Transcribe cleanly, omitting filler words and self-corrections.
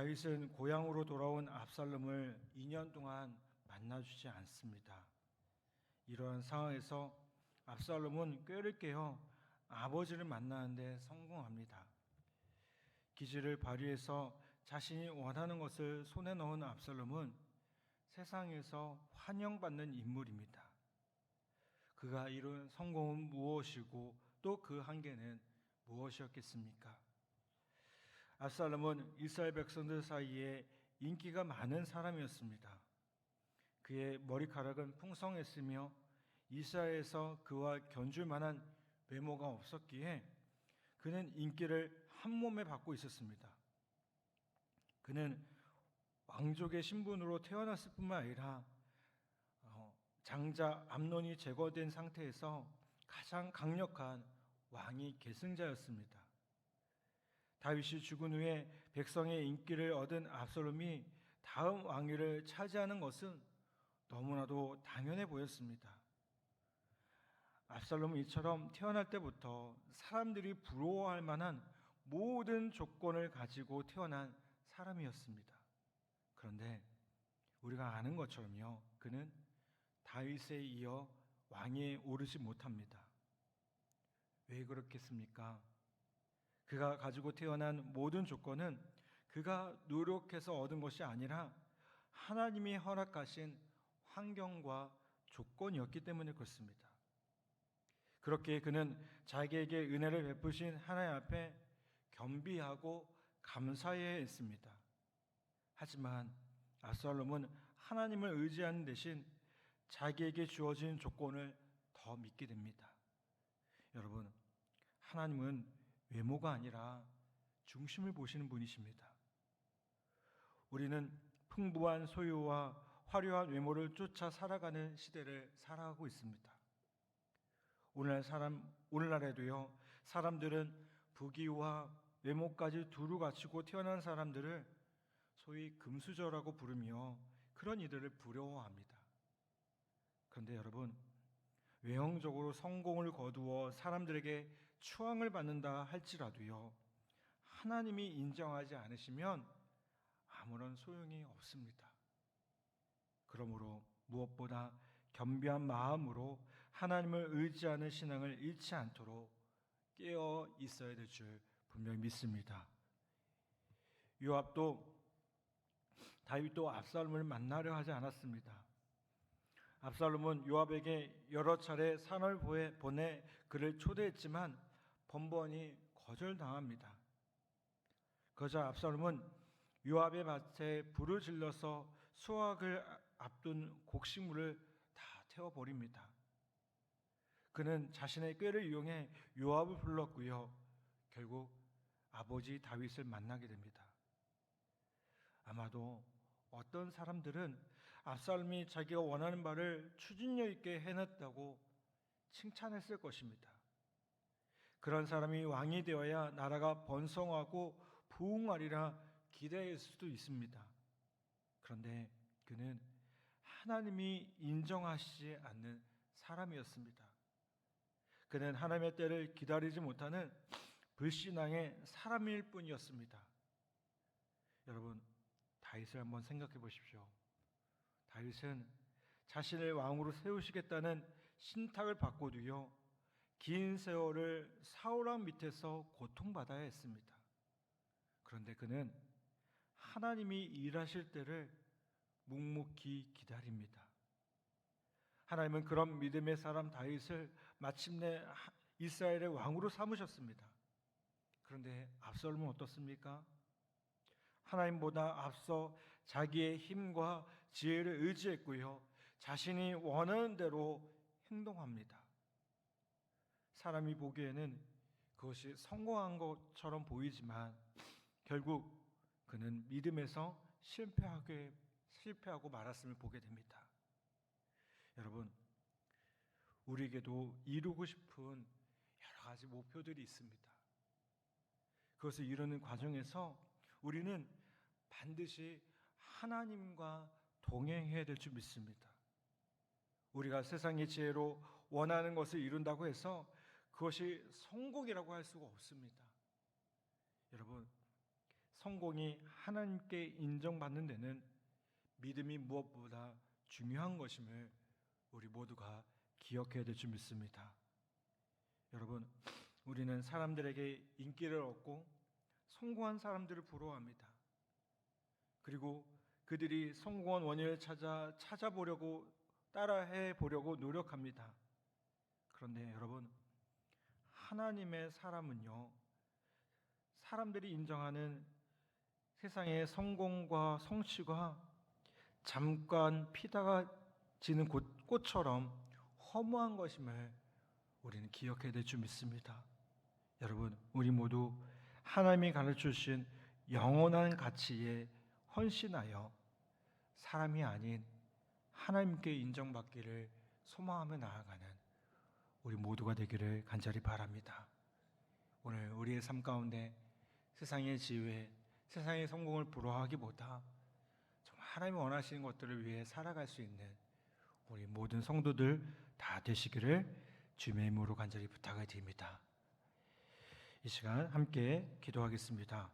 다윗은 고향으로 돌아온 압살롬을 2년 동안 만나주지 않습니다. 이러한 상황에서 압살롬은 꾀를 깨어 아버지를 만나는데 성공합니다. 기지를 발휘해서 자신이 원하는 것을 손에 넣은 압살롬은 세상에서 환영받는 인물입니다. 그가 이룬 성공은 무엇이고 또 그 한계는 무엇이었겠습니까? 압살롬은 이스라엘 백성들 사이에 인기가 많은 사람이었습니다. 그의 머리카락은 풍성했으며 이스라엘에서 그와 견줄 만한 외모가 없었기에 그는 인기를 한 몸에 받고 있었습니다. 그는 왕족의 신분으로 태어났을 뿐만 아니라 장자 암논이 제거된 상태에서 가장 강력한 왕이 계승자였습니다. 다윗이 죽은 후에 백성의 인기를 얻은 압살롬이 다음 왕위를 차지하는 것은 너무나도 당연해 보였습니다. 압살롬은 이처럼 태어날 때부터 사람들이 부러워할 만한 모든 조건을 가지고 태어난 사람이었습니다. 그런데 우리가 아는 것처럼요, 그는 다윗에 이어 왕위에 오르지 못합니다. 왜 그렇겠습니까? 그가 가지고 태어난 모든 조건은 그가 노력해서 얻은 것이 아니라 하나님이 허락하신 환경과 조건이었기 때문에 그렇습니다. 그렇게 그는 자기에게 은혜를 베푸신 하나님 앞에 겸비하고 감사해야 했습니다. 하지만 압살롬은 하나님을 의지하는 대신 자기에게 주어진 조건을 더 믿게 됩니다. 여러분, 하나님은 외모가 아니라 중심을 보시는 분이십니다. 우리는 풍부한 소유와 화려한 외모를 쫓아 살아가는 시대를 살아가고 있습니다. 오늘날에도요, 사람들은 부귀와 외모까지 두루 갖추고 태어난 사람들을 소위 금수저라고 부르며 그런 이들을 부러워합니다. 그런데 여러분, 외형적으로 성공을 거두어 사람들에게 추앙을 받는다 할지라도요, 하나님이 인정하지 않으시면 아무런 소용이 없습니다. 그러므로 무엇보다 겸비한 마음으로 하나님을 의지하는 신앙을 잃지 않도록 깨어 있어야 될 줄 분명히 믿습니다. 다윗도 압살롬을 만나려 하지 않았습니다. 압살롬은 요압에게 여러 차례 산을 보내 그를 초대했지만 번번이 거절당합니다. 그러자 압살롬은 요압의 밭에 불을 질러서 수확을 앞둔 곡식물을 다 태워버립니다. 그는 자신의 꾀를 이용해 요압을 불렀고요, 결국 아버지 다윗을 만나게 됩니다. 아마도 어떤 사람들은 압살롬이 자기가 원하는 바를 추진력 있게 해냈다고 칭찬했을 것입니다. 그런 사람이 왕이 되어야 나라가 번성하고 부흥하리라 기대했을 수도 있습니다. 그런데 그는 하나님이 인정하시지 않는 사람이었습니다. 그는 하나님의 때를 기다리지 못하는 불신앙의 사람일 뿐이었습니다. 여러분, 다윗을 한번 생각해 보십시오. 다윗은 자신을 왕으로 세우시겠다는 신탁을 받고도요, 긴 세월을 사울왕 밑에서 고통받아야 했습니다. 그런데 그는 하나님이 일하실 때를 묵묵히 기다립니다. 하나님은 그런 믿음의 사람 다윗을 마침내 이스라엘의 왕으로 삼으셨습니다. 그런데 압살롬은 어떻습니까? 하나님보다 앞서 자기의 힘과 지혜를 의지했고요, 자신이 원하는 대로 행동합니다. 사람이 보기에는 그것이 성공한 것처럼 보이지만 결국 그는 믿음에서 실패하고 말았음을 보게 됩니다. 여러분, 우리에게도 이루고 싶은 여러 가지 목표들이 있습니다. 그것을 이루는 과정에서 우리는 반드시 하나님과 동행해야 될 줄 믿습니다. 우리가 세상의 지혜로 원하는 것을 이룬다고 해서 그것이 성공이라고 할 수가 없습니다. 여러분, 성공이 하나님께 인정받는 데는 믿음이 무엇보다 중요한 것임을 우리 모두가 기억해야 될 줄 믿습니다. 여러분, 우리는 사람들에게 인기를 얻고 성공한 사람들을 부러워합니다. 그리고 그들이 성공한 원인을 찾아보려고 따라해 보려고 노력합니다. 그런데 여러분, 하나님의 사람은요, 사람들이 인정하는 세상의 성공과 성취가 잠깐 피다가 지는 꽃처럼 허무한 것임을 우리는 기억해야 될 줄 믿습니다. 여러분, 우리 모두 하나님이 가르쳐 주신 영원한 가치에 헌신하여 사람이 아닌 하나님께 인정받기를 소망하며 나아가는 우리 모두가 되기를 간절히 바랍니다. 오늘 우리의 삶 가운데 세상의 지혜, 세상의 성공을 부러워하기보다 정말 하나님이 원하시는 것들을 위해 살아갈 수 있는 우리 모든 성도들 다 되시기를 주님의 이름으로 간절히 부탁을 드립니다. 이 시간 함께 기도하겠습니다.